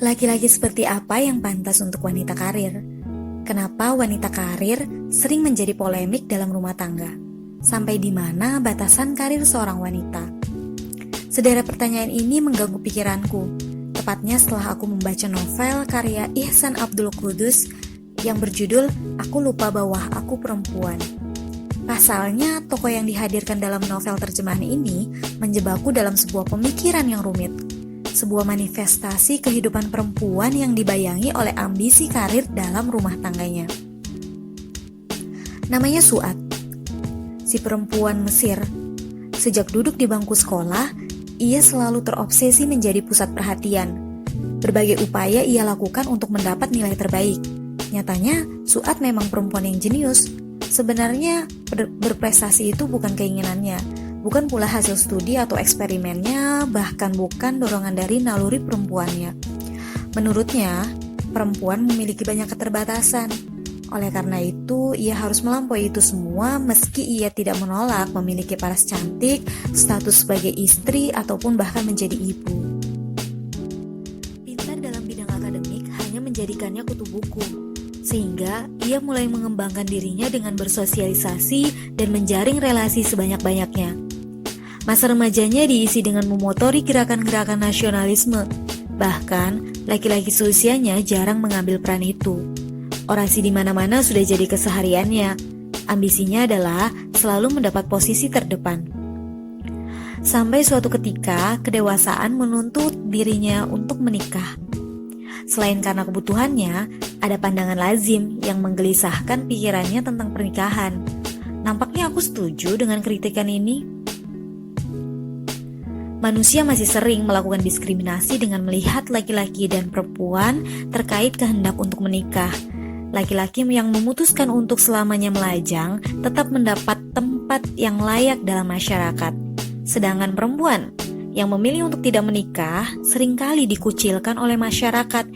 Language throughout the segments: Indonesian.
Laki-laki seperti apa yang pantas untuk wanita karir? Kenapa wanita karir sering menjadi polemik dalam rumah tangga? Sampai di mana batasan karir seorang wanita? Sederet pertanyaan ini mengganggu pikiranku, tepatnya setelah aku membaca novel karya Ihsan Abdul Qudus yang berjudul Aku Lupa Bahwa Aku Perempuan. Pasalnya, tokoh yang dihadirkan dalam novel terjemahan ini menjebakku dalam sebuah pemikiran yang rumit. Sebuah manifestasi kehidupan perempuan yang dibayangi oleh ambisi karir dalam rumah tangganya. Namanya Suat, si perempuan Mesir. Sejak duduk di bangku sekolah, ia selalu terobsesi menjadi pusat perhatian. Berbagai upaya ia lakukan untuk mendapat nilai terbaik. Nyatanya, Suat memang perempuan yang jenius. Sebenarnya, berprestasi itu bukan keinginannya, bukan pula hasil studi atau eksperimennya, bahkan bukan dorongan dari naluri perempuannya. Menurutnya, perempuan memiliki banyak keterbatasan. Oleh karena itu, ia harus melampaui itu semua meski ia tidak menolak memiliki paras cantik, status sebagai istri, ataupun bahkan menjadi ibu. Pintar dalam bidang akademik hanya menjadikannya kutu buku, sehingga ia mulai mengembangkan dirinya dengan bersosialisasi dan menjaring relasi sebanyak-banyaknya. Masa remajanya diisi dengan memotori gerakan-gerakan nasionalisme. Bahkan, laki-laki seusianya jarang mengambil peran itu. Orasi di mana-mana sudah jadi kesehariannya. Ambisinya adalah selalu mendapat posisi terdepan. Sampai suatu ketika, kedewasaan menuntut dirinya untuk menikah. Selain karena kebutuhannya, ada pandangan lazim yang menggelisahkan pikirannya tentang pernikahan. Nampaknya aku setuju dengan kritikan ini. Manusia masih sering melakukan diskriminasi dengan melihat laki-laki dan perempuan terkait kehendak untuk menikah. Laki-laki yang memutuskan untuk selamanya melajang tetap mendapat tempat yang layak dalam masyarakat. Sedangkan perempuan yang memilih untuk tidak menikah seringkali dikucilkan oleh masyarakat.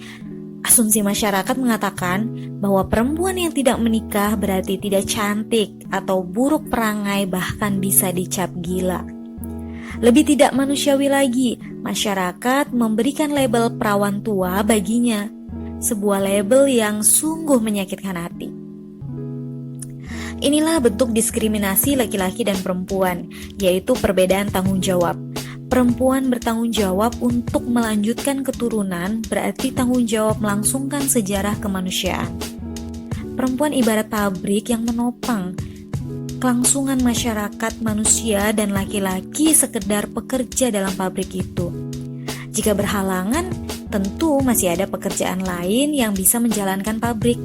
Asumsi masyarakat mengatakan bahwa perempuan yang tidak menikah berarti tidak cantik atau buruk perangai, bahkan bisa dicap gila. Lebih tidak manusiawi lagi, masyarakat memberikan label perawan tua baginya. Sebuah label yang sungguh menyakitkan hati. Inilah bentuk diskriminasi laki-laki dan perempuan, yaitu perbedaan tanggung jawab. Perempuan bertanggung jawab untuk melanjutkan keturunan, berarti tanggung jawab melangsungkan sejarah kemanusiaan. Perempuan ibarat pabrik yang menopang kelangsungan masyarakat manusia, dan laki-laki sekedar pekerja dalam pabrik itu. Jika berhalangan, tentu masih ada pekerjaan lain yang bisa menjalankan pabrik.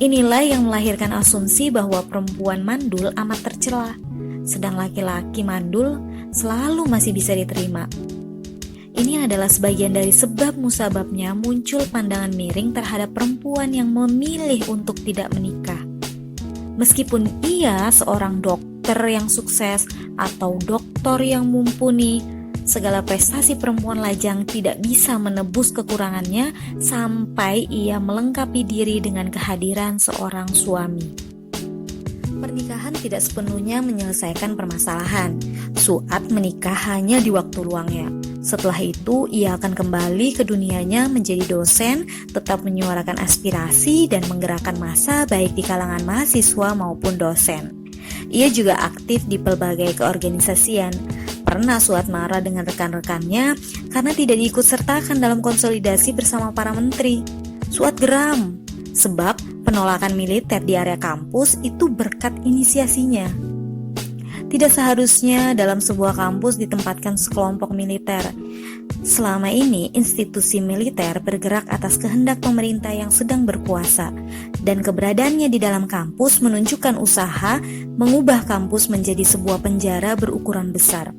Inilah yang melahirkan asumsi bahwa perempuan mandul amat tercela, sedang laki-laki mandul selalu masih bisa diterima. Ini adalah sebagian dari sebab musababnya muncul pandangan miring terhadap perempuan yang memilih untuk tidak menikah. Meskipun ia seorang dokter yang sukses atau doktor yang mumpuni, segala prestasi perempuan lajang tidak bisa menebus kekurangannya sampai ia melengkapi diri dengan kehadiran seorang suami. Pernikahan tidak sepenuhnya menyelesaikan permasalahan. Suat menikah hanya di waktu luangnya. Setelah itu, ia akan kembali ke dunianya menjadi dosen, tetap menyuarakan aspirasi dan menggerakkan massa baik di kalangan mahasiswa maupun dosen. Ia juga aktif di pelbagai keorganisasian. Pernah Suat marah dengan rekan-rekannya karena tidak diikutsertakan dalam konsolidasi bersama para menteri. Suat geram, sebab penolakan militer di area kampus itu berkat inisiasinya. Tidak seharusnya dalam sebuah kampus ditempatkan sekelompok militer. Selama ini, institusi militer bergerak atas kehendak pemerintah yang sedang berkuasa, dan keberadaannya di dalam kampus menunjukkan usaha mengubah kampus menjadi sebuah penjara berukuran besar.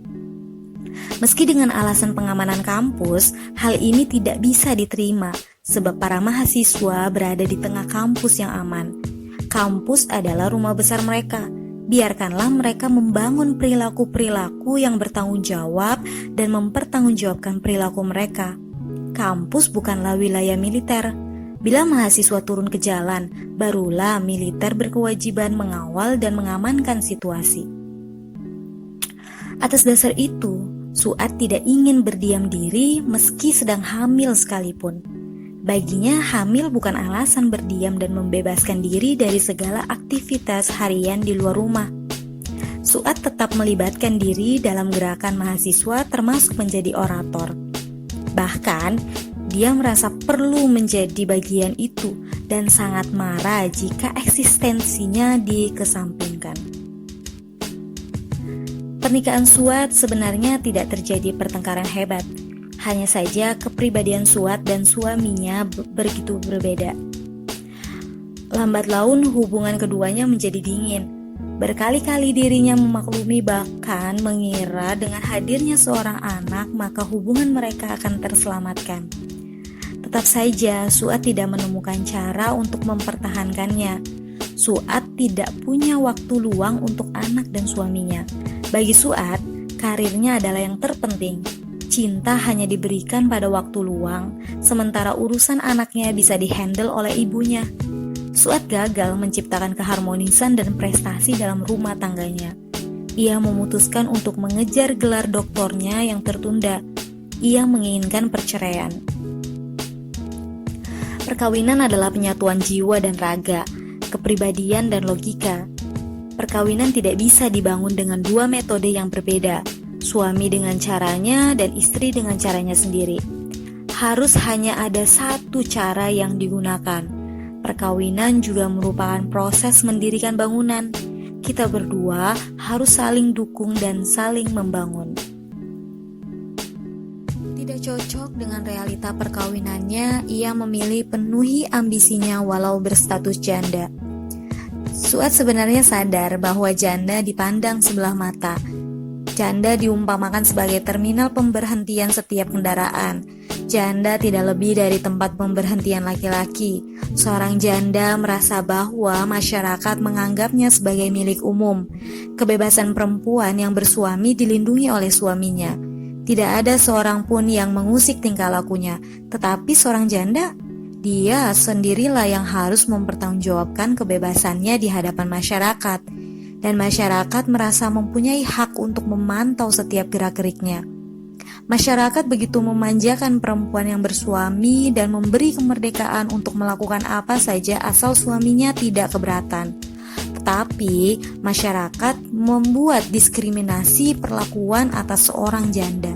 Meski dengan alasan pengamanan kampus, hal ini tidak bisa diterima, sebab para mahasiswa berada di tengah kampus yang aman. Kampus adalah rumah besar mereka. Biarkanlah mereka membangun perilaku-perilaku yang bertanggung jawab dan mempertanggungjawabkan perilaku mereka. Kampus bukanlah wilayah militer. Bila mahasiswa turun ke jalan, barulah militer berkewajiban mengawal dan mengamankan situasi. Atas dasar itu, Suat tidak ingin berdiam diri meski sedang hamil sekalipun. Baginya, hamil bukan alasan berdiam dan membebaskan diri dari segala aktivitas harian di luar rumah. Suat tetap melibatkan diri dalam gerakan mahasiswa termasuk menjadi orator. Bahkan, dia merasa perlu menjadi bagian itu dan sangat marah jika eksistensinya dikesampingkan. Pernikahan Suat sebenarnya tidak terjadi pertengkaran hebat. Hanya saja kepribadian Suat dan suaminya begitu berbeda. Lambat laun hubungan keduanya menjadi dingin. Berkali-kali dirinya memaklumi bahkan mengira dengan hadirnya seorang anak maka hubungan mereka akan terselamatkan. Tetap saja Suat tidak menemukan cara untuk mempertahankannya. Suat tidak punya waktu luang untuk anak dan suaminya. Bagi Suat, karirnya adalah yang terpenting. Cinta hanya diberikan pada waktu luang, sementara urusan anaknya bisa dihandle oleh ibunya. Suat gagal menciptakan keharmonisan dan prestasi dalam rumah tangganya. Ia memutuskan untuk mengejar gelar doktornya yang tertunda. Ia menginginkan perceraian. Perkawinan adalah penyatuan jiwa dan raga, kepribadian dan logika. Perkawinan tidak bisa dibangun dengan dua metode yang berbeda, suami dengan caranya dan istri dengan caranya sendiri. Harus hanya ada satu cara yang digunakan. Perkawinan juga merupakan proses mendirikan bangunan. Kita berdua harus saling dukung dan saling membangun. Tidak cocok dengan realita perkawinannya, ia memilih penuhi ambisinya walau berstatus janda. Suat sebenarnya sadar bahwa janda dipandang sebelah mata. Janda diumpamakan sebagai terminal pemberhentian setiap kendaraan. Janda tidak lebih dari tempat pemberhentian laki-laki. Seorang janda merasa bahwa masyarakat menganggapnya sebagai milik umum. Kebebasan perempuan yang bersuami dilindungi oleh suaminya. Tidak ada seorang pun yang mengusik tingkah lakunya. Tetapi seorang janda, dia sendirilah yang harus mempertanggungjawabkan kebebasannya di hadapan masyarakat. Dan masyarakat merasa mempunyai hak untuk memantau setiap gerak-geriknya. Masyarakat begitu memanjakan perempuan yang bersuami dan memberi kemerdekaan untuk melakukan apa saja asal suaminya tidak keberatan. Tetapi masyarakat membuat diskriminasi perlakuan atas seorang janda.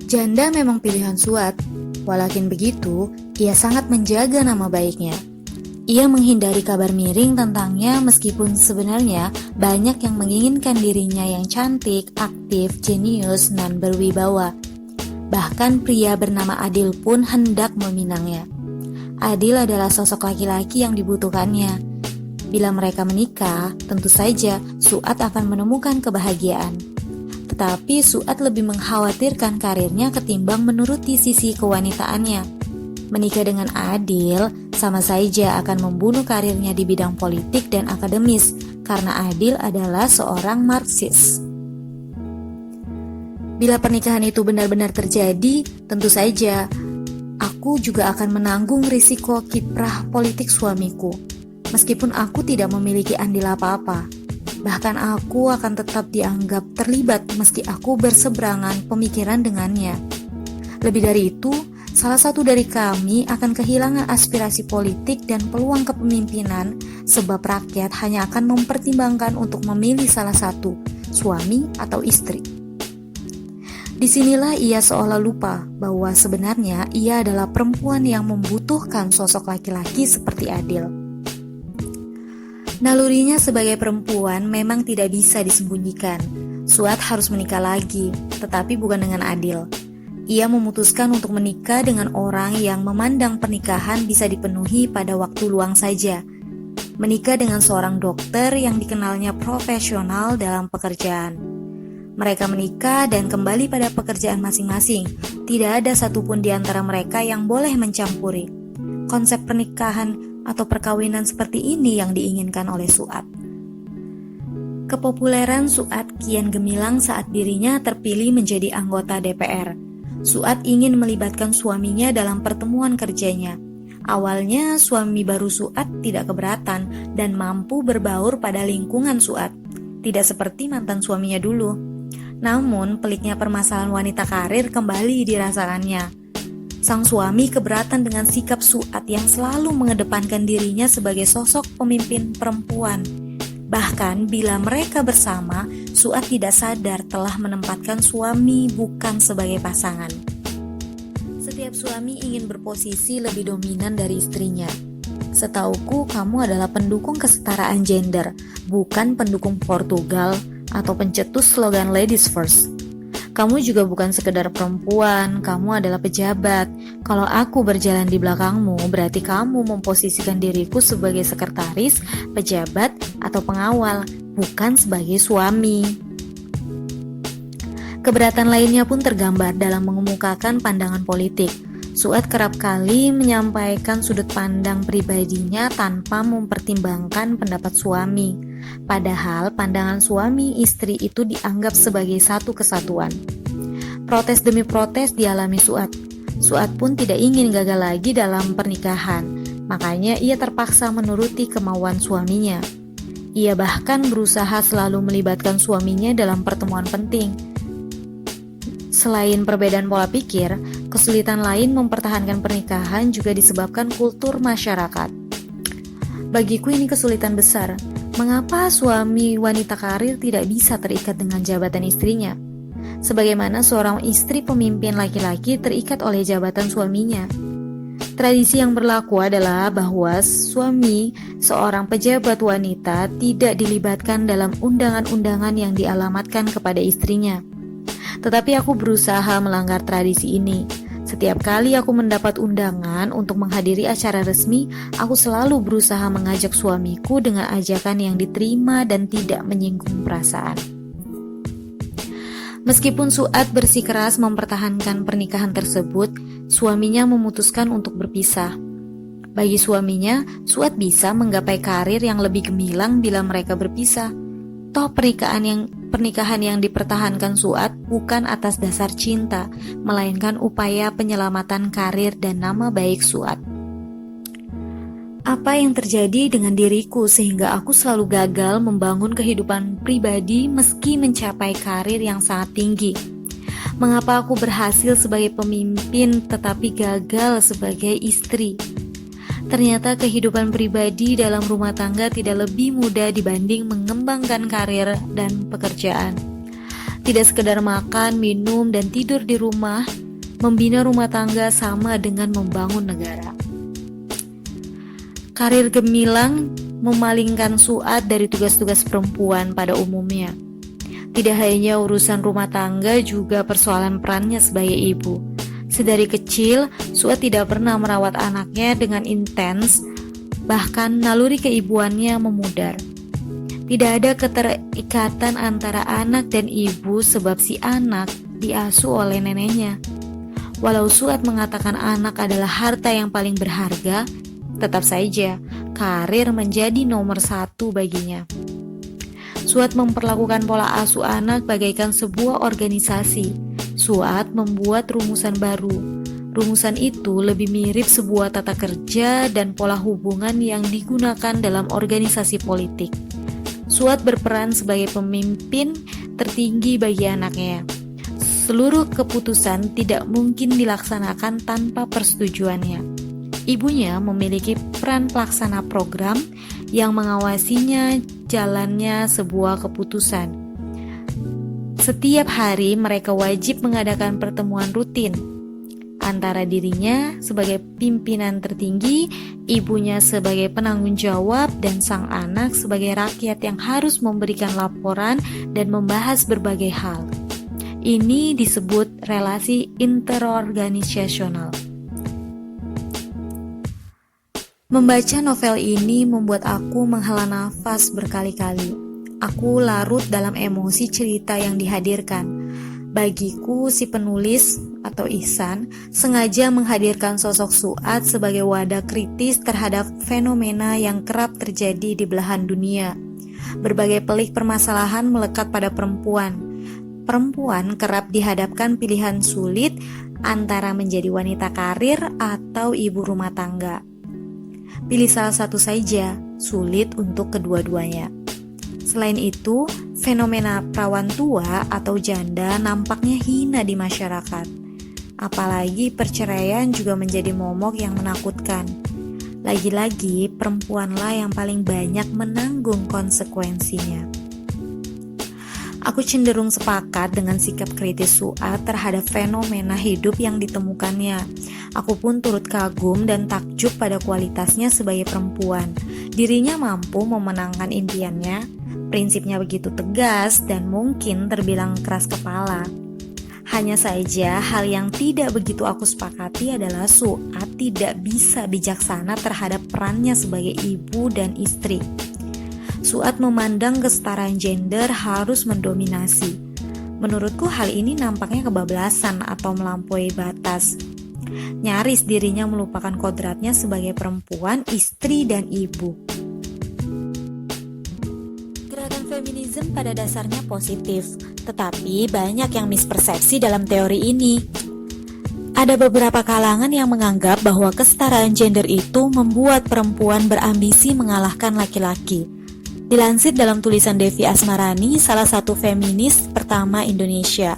Janda memang pilihan Suat, walakin begitu, ia sangat menjaga nama baiknya. Ia menghindari kabar miring tentangnya meskipun sebenarnya banyak yang menginginkan dirinya yang cantik, aktif, jenius, dan berwibawa. Bahkan pria bernama Adil pun hendak meminangnya. Adil adalah sosok laki-laki yang dibutuhkannya. Bila mereka menikah, tentu saja Suat akan menemukan kebahagiaan. Tetapi Suat lebih mengkhawatirkan karirnya ketimbang menuruti sisi kewanitaannya. Menikah dengan Adil sama saja akan membunuh karirnya di bidang politik dan akademis karena Adil adalah seorang Marxis. Bila pernikahan itu benar-benar terjadi, tentu saja aku juga akan menanggung risiko kiprah politik suamiku. Meskipun aku tidak memiliki andil apa-apa, bahkan aku akan tetap dianggap terlibat meski aku berseberangan pemikiran dengannya. Lebih dari itu, salah satu dari kami akan kehilangan aspirasi politik dan peluang kepemimpinan sebab rakyat hanya akan mempertimbangkan untuk memilih salah satu, suami atau istri. Disinilah ia seolah lupa bahwa sebenarnya ia adalah perempuan yang membutuhkan sosok laki-laki seperti Adil. Nalurinya sebagai perempuan memang tidak bisa disembunyikan. Suat harus menikah lagi, tetapi bukan dengan Adil. Ia memutuskan untuk menikah dengan orang yang memandang pernikahan bisa dipenuhi pada waktu luang saja. Menikah dengan seorang dokter yang dikenalnya profesional dalam pekerjaan. Mereka menikah dan kembali pada pekerjaan masing-masing. Tidak ada satupun di antara mereka yang boleh mencampuri. Konsep pernikahan atau perkawinan seperti ini yang diinginkan oleh Suat. Kepopuleran Suat kian gemilang saat dirinya terpilih menjadi anggota DPR. Suat ingin melibatkan suaminya dalam pertemuan kerjanya. Awalnya suami baru Suat tidak keberatan dan mampu berbaur pada lingkungan Suat. Tidak seperti mantan suaminya dulu. Namun, peliknya permasalahan wanita karir kembali dirasakannya. Sang suami keberatan dengan sikap Suat yang selalu mengedepankan dirinya sebagai sosok pemimpin perempuan. Bahkan bila mereka bersama, Suat tidak sadar telah menempatkan suami bukan sebagai pasangan. Setiap suami ingin berposisi lebih dominan dari istrinya. Setauku, kamu adalah pendukung kesetaraan gender, bukan pendukung Portugal atau pencetus slogan Ladies First. Kamu juga bukan sekedar perempuan, kamu adalah pejabat. Kalau aku berjalan di belakangmu, berarti kamu memposisikan diriku sebagai sekretaris, pejabat, atau pengawal, bukan sebagai suami. Keberatan lainnya pun tergambar dalam mengemukakan pandangan politik. Suat kerap kali menyampaikan sudut pandang pribadinya tanpa mempertimbangkan pendapat suami. Padahal pandangan suami istri itu dianggap sebagai satu kesatuan. Protes demi protes dialami Suat. Suat pun tidak ingin gagal lagi dalam pernikahan, makanya ia terpaksa menuruti kemauan suaminya. Ia bahkan berusaha selalu melibatkan suaminya dalam pertemuan penting. Selain perbedaan pola pikir, kesulitan lain mempertahankan pernikahan juga disebabkan kultur masyarakat. Bagiku ini kesulitan besar. Mengapa suami wanita karir tidak bisa terikat dengan jabatan istrinya? Sebagaimana seorang istri pemimpin laki-laki terikat oleh jabatan suaminya. Tradisi yang berlaku adalah bahwa suami seorang pejabat wanita tidak dilibatkan dalam undangan-undangan yang dialamatkan kepada istrinya. Tetapi aku berusaha melanggar tradisi ini. Setiap kali aku mendapat undangan untuk menghadiri acara resmi, aku selalu berusaha mengajak suamiku dengan ajakan yang diterima dan tidak menyinggung perasaan. Meskipun Suat bersikeras mempertahankan pernikahan tersebut, suaminya memutuskan untuk berpisah. Bagi suaminya, Suat bisa menggapai karir yang lebih gemilang bila mereka berpisah. Toh pernikahan yang dipertahankan Suat bukan atas dasar cinta, melainkan upaya penyelamatan karir dan nama baik Suat. Apa yang terjadi dengan diriku sehingga aku selalu gagal membangun kehidupan pribadi meski mencapai karir yang sangat tinggi? Mengapa aku berhasil sebagai pemimpin tetapi gagal sebagai istri? Ternyata kehidupan pribadi dalam rumah tangga tidak lebih mudah dibanding mengembangkan karir dan pekerjaan. Tidak sekedar makan, minum, dan tidur di rumah, membina rumah tangga sama dengan membangun negara. Karir gemilang memalingkan Suat dari tugas-tugas perempuan pada umumnya. Tidak hanya urusan rumah tangga, juga persoalan perannya sebagai ibu. Sedari kecil, Suat tidak pernah merawat anaknya dengan intens, bahkan naluri keibuannya memudar. Tidak ada keterikatan antara anak dan ibu sebab si anak diasuh oleh neneknya. Walau Suat mengatakan anak adalah harta yang paling berharga, tetap saja karir menjadi nomor satu baginya. Suat memperlakukan pola asuh anak bagaikan sebuah organisasi. Suat membuat rumusan baru. Rumusan itu lebih mirip sebuah tata kerja dan pola hubungan yang digunakan dalam organisasi politik. Suat berperan sebagai pemimpin tertinggi bagi anaknya. Seluruh keputusan tidak mungkin dilaksanakan tanpa persetujuannya. Ibunya memiliki peran pelaksana program yang mengawasinya jalannya sebuah keputusan. Setiap hari mereka wajib mengadakan pertemuan rutin antara dirinya sebagai pimpinan tertinggi, ibunya sebagai penanggung jawab, dan sang anak sebagai rakyat yang harus memberikan laporan dan membahas berbagai hal. Ini disebut relasi interorganisasional. Membaca novel ini membuat aku menghela nafas berkali-kali. Aku larut dalam emosi cerita yang dihadirkan. Bagiku, si penulis atau Ihsan sengaja menghadirkan sosok Suat sebagai wadah kritis terhadap fenomena yang kerap terjadi di belahan dunia. Berbagai pelik permasalahan melekat pada perempuan. Perempuan kerap dihadapkan pilihan sulit antara menjadi wanita karir atau ibu rumah tangga. Pilih salah satu saja, sulit untuk kedua-duanya. Selain itu, Fenomena perawan tua atau janda nampaknya hina di masyarakat. Apalagi perceraian juga menjadi momok yang menakutkan. Lagi-lagi perempuanlah yang paling banyak menanggung konsekuensinya. Aku cenderung sepakat dengan sikap kritis Su'ad terhadap fenomena hidup yang ditemukannya. Aku pun turut kagum dan takjub pada kualitasnya sebagai perempuan. Dirinya mampu memenangkan impiannya, prinsipnya begitu tegas dan mungkin terbilang keras kepala. Hanya saja hal yang tidak begitu aku sepakati adalah Su'ad tidak bisa bijaksana terhadap perannya sebagai ibu dan istri. Su'ad memandang kesetaraan gender harus mendominasi. Menurutku hal ini nampaknya kebablasan atau melampaui batas. Nyaris dirinya melupakan kodratnya sebagai perempuan, istri, dan ibu. Gerakan feminisme pada dasarnya positif, tetapi banyak yang mispersepsi dalam teori ini. Ada beberapa kalangan yang menganggap bahwa kesetaraan gender itu membuat perempuan berambisi mengalahkan laki-laki. Dilansir dalam tulisan Devi Asmarani, salah satu feminis pertama Indonesia,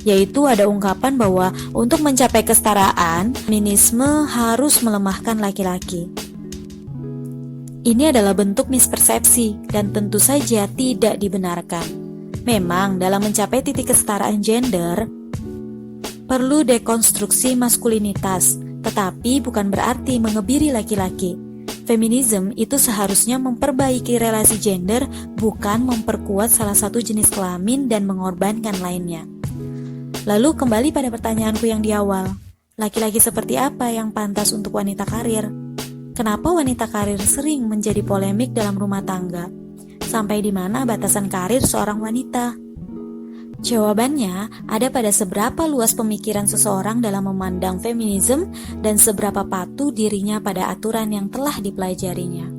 yaitu ada ungkapan bahwa untuk mencapai kesetaraan, feminisme harus melemahkan laki-laki. Ini adalah bentuk mispersepsi dan tentu saja tidak dibenarkan. Memang dalam mencapai titik kesetaraan gender, perlu dekonstruksi maskulinitas, tetapi bukan berarti mengebiri laki-laki. Feminisme itu seharusnya memperbaiki relasi gender, bukan memperkuat salah satu jenis kelamin dan mengorbankan lainnya. Lalu kembali pada pertanyaanku yang di awal, laki-laki seperti apa yang pantas untuk wanita karir? Kenapa wanita karir sering menjadi polemik dalam rumah tangga? Sampai di mana batasan karir seorang wanita? Jawabannya ada pada seberapa luas pemikiran seseorang dalam memandang feminisme dan seberapa patuh dirinya pada aturan yang telah dipelajarinya.